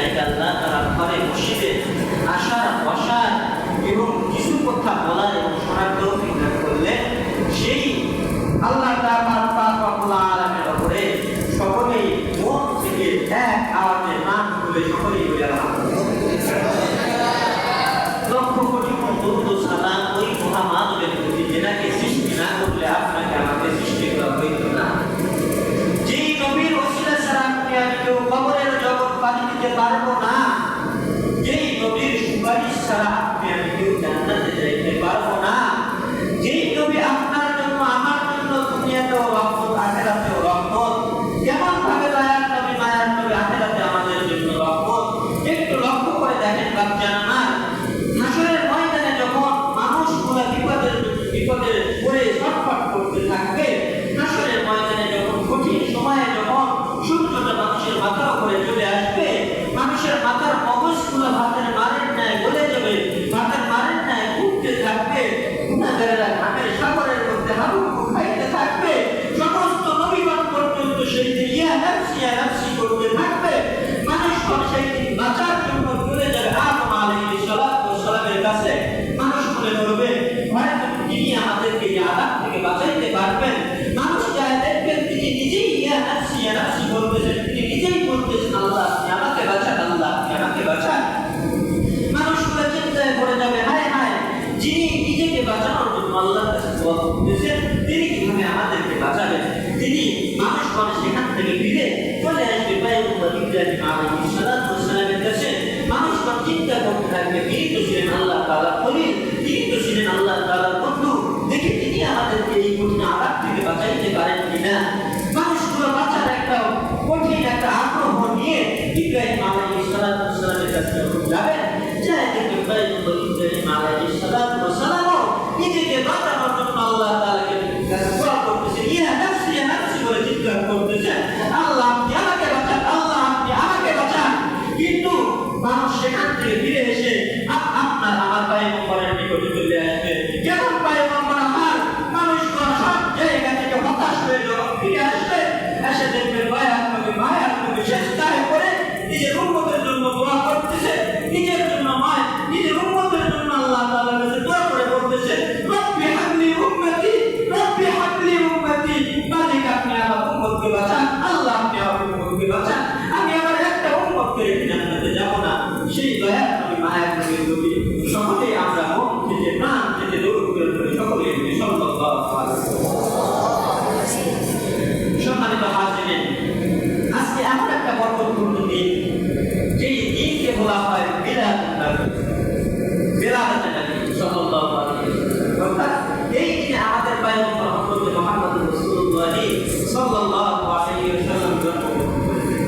নাকি আল্লাহ তাআলা ঘরে মসজিদে আসার বসার এবং কিছু কথা বলার এবং শোনার তৌফিক দান করলেন, সেই আল্লাহ তাআলা পাক রব্বুল আলামিনের উপরে সকলেই মন থেকে এক আওয়াজে নাম তুলে সকলেই বলে লক্ষ কোটি দরুদ ও সালাম ওই মুহাম্মদের প্রতি যেনাকে সৃষ্টি না করলে আপনাকে আমাকে সৃষ্টি করা হইত না। যেই নবীর ওসিলা ছাড়া আপনি আমি কেউ কবরের জগৎ পানি দিতে পারবো না, যেই নবীর সুপারিশ ছাড়া আপনি আমি কেউ জান্নাতে যাইতে পারবো না, যেই নবী আপনার জন্য আমার জন্য দুনিয়াতেও রহমত আখিরাতেও রহমত, কেমন ভাবে দয়ার নবী মায়ার নবী আখিরাতে আমাদের জন্য রহমত। একটু লক্ষ্য করে দেখেন বাচ্চারা, হাসরের ময়দানে যখন মানুষগুলো বিপদে পড়ে ছটফট করতে থাকবে, হাসরের ময়দানে যখন কঠিন সময়ে যখন সূর্যটা মানুষের মাথার উপরে চলে আসবে, মানুষের মাথার মগজগুলো ভাতের মারের ন্যায় গলে যাবে, ভাতের মারের ন্যায় ঘুরতে থাকবে, গুনাহগারেরা ঘামের সাগরের মধ্যে হাবুডুবু খাইতে থাকবে, সমস্ত নবীগণ পর্যন্ত সেই দিন ইয়া নাফসি করতে থাকবে। মানুষগণ সেই দিন বাঁচার জন্য চলে যাবে আদম আলাইহিস সালামের কাছে। মানুষ মনে করবে হয়তো তিনি আমাদেরকে এই আযাব থেকে বাঁচাইতে পারবেন। মানুষ চায় দেখবেন তিনি নিজেই ইয়া নাফসি বলতেছেন, তিনি নিজেই বলতেছেন আল্লাহ আপনি আমাকে বাঁচান, আল্লাহ আপনি আমাকে বাঁচান। মানুষগুলো চিন্তায় পড়ে যাবে, হায় হায়, যিনি নিজেকে বাঁচানোর জন্য আল্লাহর কাছে দোয়া করতেছেন তিনি কিভাবে আমাদেরকে বাঁচাবেন। তিনি মানুষগণ সেখান থেকে ফিরে চলে আসবে পয়গম্বর ইব্রাহিম আলাইহিস সালামের কাছে। মানুষগণ চিন্তা করতে থাকবে তিনি তো ছিলেন আল্লাহ তাআলার খলিল, তিনি তো ছিলেন আল্লাহ তাআলার বন্ধু, দেখি তিনি আমাদেরকে এই কঠিন আযাব থেকে বাঁচাইতে পারেন কিনা। মানুষগুলো বাঁচার একটা কঠিন একটা আগ্রহ নিয়ে ইব্রাহিম আলাইহিস সালামের কাছে যখন যাবেন, যায় দেখবেন পয়গম্বর ইব্রাহিম আলাইহিস সালাম নিজেকে বাঁচানোর জন্য আল্লাহ তাআলাকে দোয়া করতেছেন, ইয়া নাফসি বলে চিৎকার করতেছেন, আল্লাহ আপনি আমাকে বাঁচান, আল্লাহ আপনি আমাকে বাঁচান। কিন্তু মানুষ সেখান থেকে ফিরে এসে আপনার আমার পয়গম্বরের নিকটে চলে আসবে। কেমন পয়গম্বর আমার, মানুষগণ সব জায়গা থেকে হতাশ হয়ে যখন ফিরে আসবে, এসে দেখবেন মায়ার নবী চেষ্টায় করে নিজের উম্মতের জন্য দোয়া করতেছে, নিজের জন্য নিজের উম্মতের জন্য আল্লাহ তাআলার কাছে দোয়া করে বলতেছে, রব্বি হাবলি উম্মতি, মালিক আপনি আমার উম্মতকে বাঁচান, আল্লাহ আপনি আমার উম্মতকে বাঁচান, আমি আমার একটা উম্মতকে রেখে জান্নাতে যাব না। সেই দয়ার নবী মায়ার নবীর প্রতি সকলেই আমরা মন থেকে প্রাণ থেকে দরুদ করে সকলেই সাল্লাল্লাহু আলাইহি ওয়াসাল্লাম। সম্মানিত হাজিরিন, আজকে এমন একটা বরকতপূর্ণ দিন, যেই দিনকে বলা হয় বিলাদুন নবী সাল্লাল্লাহু আলাইহি ওয়াসাল্লাম। অর্থাৎ এই দিনে আমাদের পয়গম্বর হযরত মুহাম্মদ রাসূলুল্লাহ সাল্লাল্লাহু আলাইহি ওয়াসাল্লাম জন্মগ্রহণ করেছেন।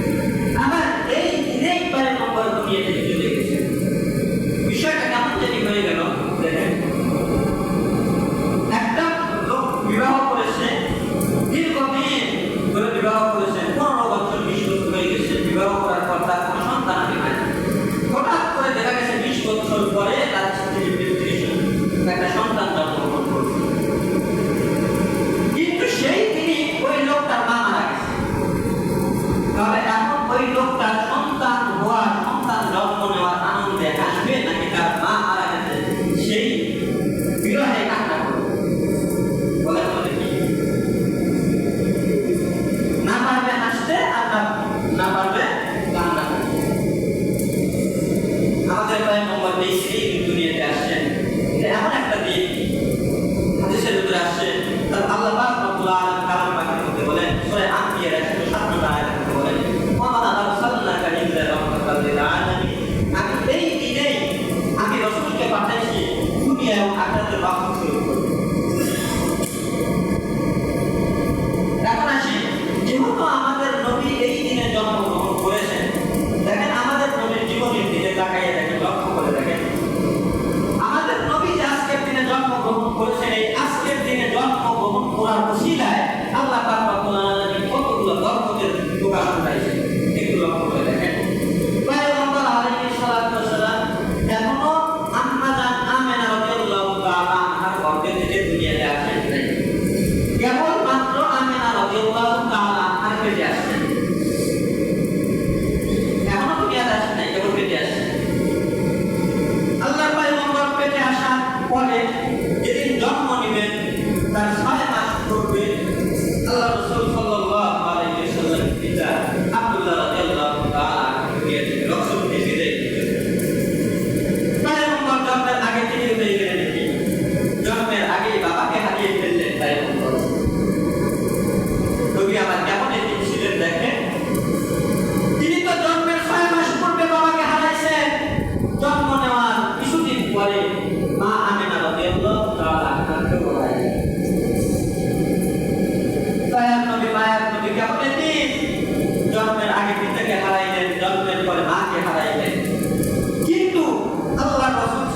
আমার এই দিনেই পয়গম্বর দুনিয়া থেকে চলে গেছেন। বিষয়টা কেমন জানি হয়ে গেল, দেখেন একটা লোক বিবাহ করেছে, দীর্ঘদিন ধরে বিবাহ করেছেন, 15 বছর 20 বছর হয়ে গেছে, বিবাহ করার পর তার কোনো সন্তান হয় না। হঠাৎ করে দেখা গেছে 20 বছর পরে তার একটা সন্তান জন্মগ্রহণ করছে। কিন্তু সেই দিনই ওই লোকটার মা মারা গেছে। তাহলে এখন ওই লোকটার সন্তান জন্ম নেওয়ার আনন্দে হাসবে নাকি তার মা মারা গেছে সেই বিরহে কান্না করবে? বলেন বলে কি না পারবে হাসতে, আর না পারবে কান্না করতে। আমাদের পয়গম্বর এই দুনিয়াতে আসছেন, এটা এমন একটা দিন, হাদিসের ভিতরে আসছে, তার আল্লাহ পাক রব্বুল আলামিন কালাম পাকের মধ্যে বলেন, সূরা আনবিয়ার 107 আয়াতের মধ্যে বলেন, ওয়া মা আরসালনাকা ইল্লা রাহমাতাল লিল আলামিন, আমি এই দিনেই আমি রাসূলকে পাঠাইছি দুনিয়া এবং আখিরাতের রহমত স্বরূপ করতে। এখন আসি, যেহেতু আমাদের নবী এই দিনে জন্মগ্রহণ করেছেন, দেখেন আমাদের নবীর জীবনের দিকে তাকাইয়ে দেখেন, লক্ষ্য করে দেখেন,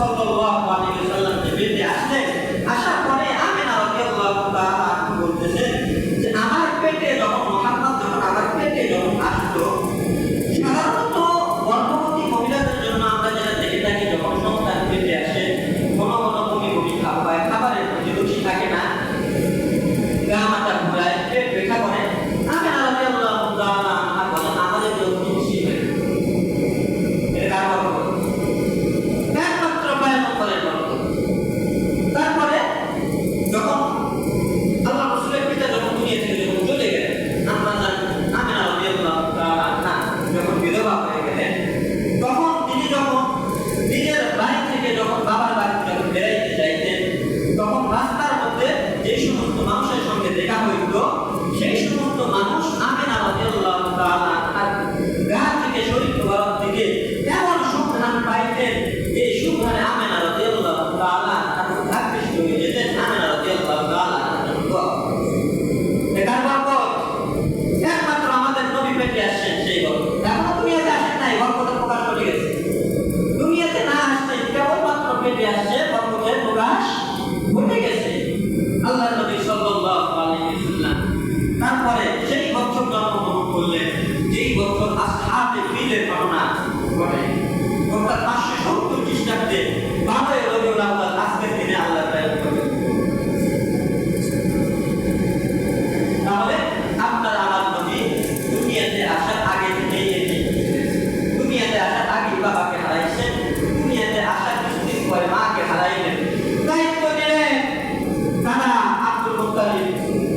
সাল্লাল্লাহু আলাইহি ওয়াসাল্লাম যে বেঁচে আসলেন, আসার পরে আমিনা রাদিয়াল্লাহু তাআলা বলতেছেন যে আমার পেটে যখন মুহাম্মদ আমার পেটে যখন আসতো, সাধারণত গর্ভবতী মহিলাদের জন্য আমরা যেটা দেখে থাকি, যখন সন্তান পেটে আসে ঘন ঘন বমি বমি ভাব হয়, খাবারের প্রতি রুচি থাকে না, গা মাথা ঘুরায়, পেট ব্যথা করে। আমিনা রাদিয়াল্লাহু তাআলা বলেন আমাদের জন্য খুশি হয়। এটা কার বরকত? একমাত্র পয়গম্বরের বরকত। তারপরে যখন আল্লাহ রাসূলের পিতা যখন দুনিয়া থেকে যখন চলে গেলেন, আমরা জানি আমিনা রাদিয়াল্লাহু তাআলা যখন বিধবা হয়ে গেলেন, তখন তিনি যখন নিজের বাড়ি থেকে যখন বাবার বাড়িতে যখন বেড়াইতে যাইতেন, তখন রাস্তার মধ্যে যে সমস্ত মানুষের সঙ্গে দেখা হইত, সেই সমস্ত মানুষ আমিনা রাদিয়াল্লাহু তাআলা গা থেকে শরীর মোবারক থেকে এমন সুঘ্রাণ পাইতেন, যে সুঘ্রাণে আমিনা রাদিয়াল্লাহু তাআলা আকৃষ্ট হয়ে যেতেন। আমিনা রাদিয়াল্লাহু তাআলা এটার বরকত একমাত্র আমাদের নবী পেটে আসছেন, সেই বরকত। এখনো দুনিয়াতে আসেন নাই, বরকতের প্রকাশ ঘটে গেছে। দুনিয়াতে না আসছে, কেবলমাত্র পেটে আসছে, বরকতের প্রকাশ ঘটে গেছে। আল্লাহ নবী সাল্লাল্লাহু আলাইহি ওয়াসাল্লাম তারপরে সেই বছর জন্মগ্রহণ করলেন, যেই বছর আসহাবে ফিলের ঘটনা ঘটে, অর্থাৎ 570 খ্রিস্টাব্দে 12 রবিউল আউয়াল, আজকের দিনে আল্লাহ প্রেরণ করলেন। তাহলে আপনার আমার নবী দুনিয়াতে আসার আগে থেকেই দুনিয়াতে আসার আগে বাবাকে হারাইছেন, দুনিয়াতে আসার কিছুদিন পরে মাকে হারাইলেন। দায়িত্ব নিলেন দাদা আব্দুল মুত্তালিব,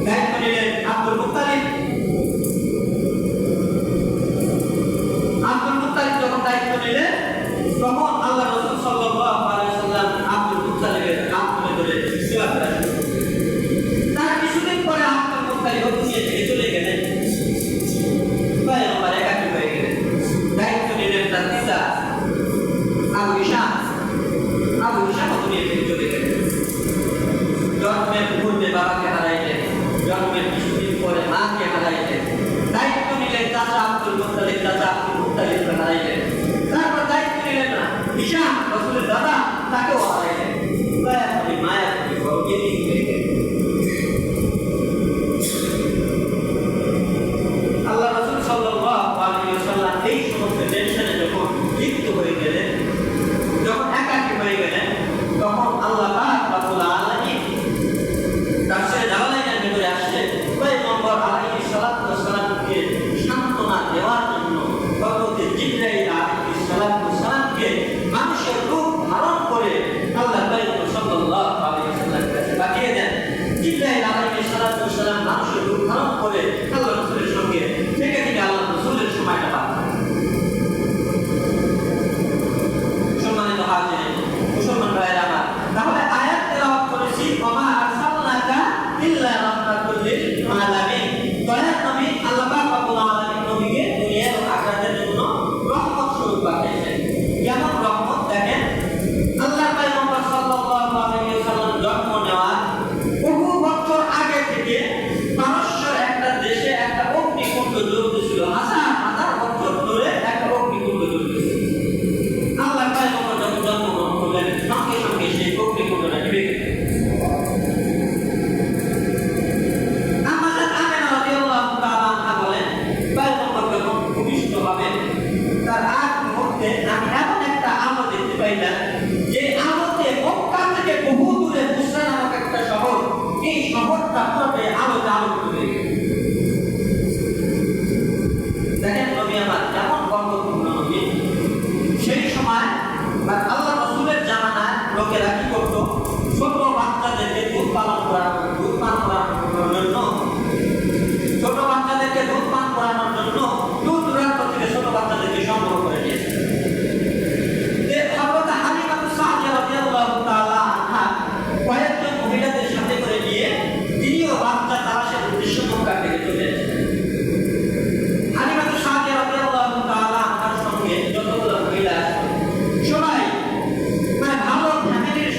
দায়িত্ব নিলেন আব্দুল মুত্তালিব। আব্দুল মুত্তালিব যখন দায়িত্ব নিলেন, তখন আল্লাহ রাসূল সাল্লাল্লাহু আলাইহি ওয়াসাল্লাম আব্দুল মুত্তালিবের হাত ধরে সেবা করা শুরু করলেন। তার কিছুদিন পরে আব্দুল মুত্তালিব দুনিয়া থেকে চলে গেলেন, পয়গম্বর একাকী হয়ে গেলেন। দায়িত্ব নিলেন তার পিতা আবু হিশাম। আবু হিশাম দুনিয়া থেকে চলে গেলেন। জন্মের পূর্বে বাবাকে হারাইলেন, জন্মের কিছুদিন পরে মাকে হারাইলেন। দায়িত্ব নিলেন চাচা আব্দুল মুত্তালিব, চাচা আব্দুল মুত্তালিবকে হারাইলেন। তারপর দায়িত্ব নিলেন না হিশাম, রাসূলের দাদা, তাকেও হারাইলেন। মায়া হয়ে গেলেন। আল্লাহ রাসূল সাল্লাল্লাহু আলাইহি ওয়াসাল্লাম এই সমস্ত টেনশনে যখন লিপ্ত হয়ে গেলেন, যখন একাকী হয়ে গেলেন, তখন আল্লাহ পাক রব্বুল আলামিন তাফসীরে জালালাইনের ভিতরে আসছে, পয়গম্বর আলাইহিস সালাতু ওয়াস সালামকে সান্ত্বনা দেওয়ার জন্য হযরত জিবরাইল আলাইহিস সালাতু ওয়াস সালামকে মানুষের রূপ ধারণ করে আল্লাহ পয়গম্বর সাল্লাল্লাহু আলাইহি ওয়াসাল্লামের কাছে পাঠিয়ে দেন। জিবরাইল আলাইহিস সালাতু ওয়াস সালাম মানুষের রূপ ধারণ করে আল্লাহ রাসূলের সঙ্গে থেকে থেকে আল্লাহ রাসূলের সময়টা পার করেন। সম্মানিত হাজিরিন, মুসলমান ভাইয়েরা আমার, তাহলে আয়াত তেলাওয়াত করেছি, ওমা আরসালনাকা ইল্লা রাহমাতুল লিল আলামিন। দয়ার নবী আল্লাহ পাক রব্বুল আলামিন নবীকে দুনিয়া ও আখিরাতের জন্য রহমত স্বরূপ পাঠিয়েছেন। কেমন রহমত? দেখেন, আল্লাহর পয়গম্বর সাল্লাল্লাহু আলাইহি ওয়াসাল্লাম জন্ম নেওয়ার বহু বছর আগে থেকে পারস্যের একটা দেশে একটা অগ্নিকুণ্ড জ্বলতেছিল। হাজার হাজার বছর ধরে একটা অগ্নিকুণ্ড জ্বলতেছিল। আল্লাহর পয়গম্বর যখন জন্মগ্রহণ করলেন, সঙ্গে সঙ্গে সেই অগ্নিকুণ্ডটা নিভে গেল। আমাদের আমিনা রাদিয়াল্লাহু তাআলা আনহা বলেন, পয়গম্বর যখন ভূমিষ্ঠ হবেন, তার আগ মুহূর্তে আমি এমন একটা আলো দেখতে পাইলাম, যে আলোতে মক্কা থেকে বহু দূরে বুসরা নামক একটা শহর, এই শহরটা পুরোটাই আলোতে আলোকিত হয়ে গেল। দেখেন নবী আমার কেমন বরকতপূর্ণ নবী। সেই সময় আল্লাহ রাসূলের জামানায় লোকেরা কি করতো? ছোট বাচ্চাদেরকে দুধ পান করানোর জন্য, ছোট বাচ্চাদেরকে দুধ পান করানোর জন্য দূর দূরান্ত থেকে ছোট বাচ্চাদেরকে সংগ্রহ করে নিয়েছে। হযরত হালিমা সাদিয়া রাদিয়াল্লাহু তাআলা আনহা কয়েকজন মহিলাদের সাথে করে নিয়ে তিনিও বাচ্চা তালাশের উদ্দেশ্যে মক্কা থেকে চলে এসেছেন। হালিমা সাদিয়া রাদিয়াল্লাহু তাআলা আনহার সঙ্গে যতগুলো মহিলা আসতো, সবাই মানে ভালো ফ্যামিলির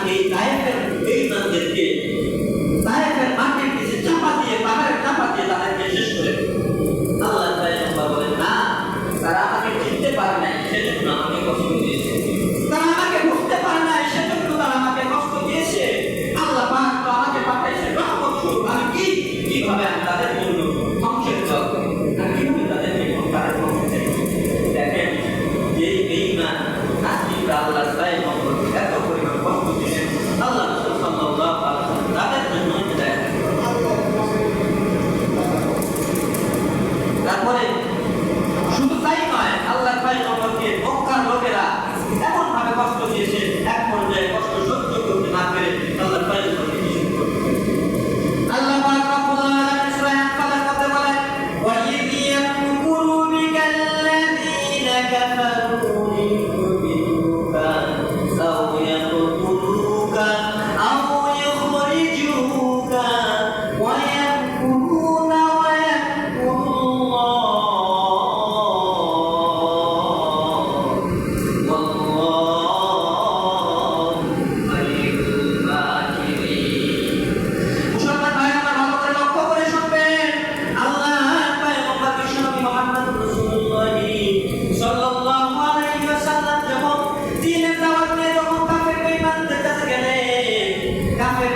এই তায়েফের বেঈমানদেরকে তায়েফের মাটির নিচে চাপা দিয়ে পাহাড়ের চাপা দিয়ে তাদেরকে শেষ করে আল্লাহ পয়গম্বর বলেন না তারা আমাকে চিনতে পারে নাই সেজন্য আমাকে কষ্ট দিয়েছে তারা আমাকে বুঝতে পারে নাই সেজন্য তারা আমাকে কষ্ট দিয়েছে আল্লাহ পাক তো আমাকে পাঠাইছে রহমত স্বরূপ আমি কিভাবে আমি তাদের জন্য ধ্বংসের জল আমি কিভাবে তাদেরকে তাদের ধ্বংসের দেখেন যে বেঈমান নাস্তিকরা আল্লাহর পয়গম্বরকে এত পরিমাণ কষ্ট দিয়েছেন আল্লাহ রাসূল সাল্লাল্লাহু আলাইহি ওয়াসাল্লাম তাদের জন্য হিদায়াত তারপরে শুধু তাই নয় আল্লাহর পয়গম্বরকে মক্কার লোকেরা এমন ভাবে কষ্ট দিয়েছে এক পর্যায়ে কষ্ট সহ্য করতে না পেরে আল্লাহর পয়গম্বরকে নিষেধ করে আল্লাহ পাক রব্বুল আলামিন সূরা আন-নাহলের মধ্যে বলেন ওয়া ইয ইয়ামকুরু বিকাল্লাযীনা কাফারু লিয়ুযিল্লুকা আও ইয়াকতুলুকা আও ইখরিজুকা ওয়া ইয়ামকুরুনা ওয়া ইয়ামকুরুল্লাহ কাফের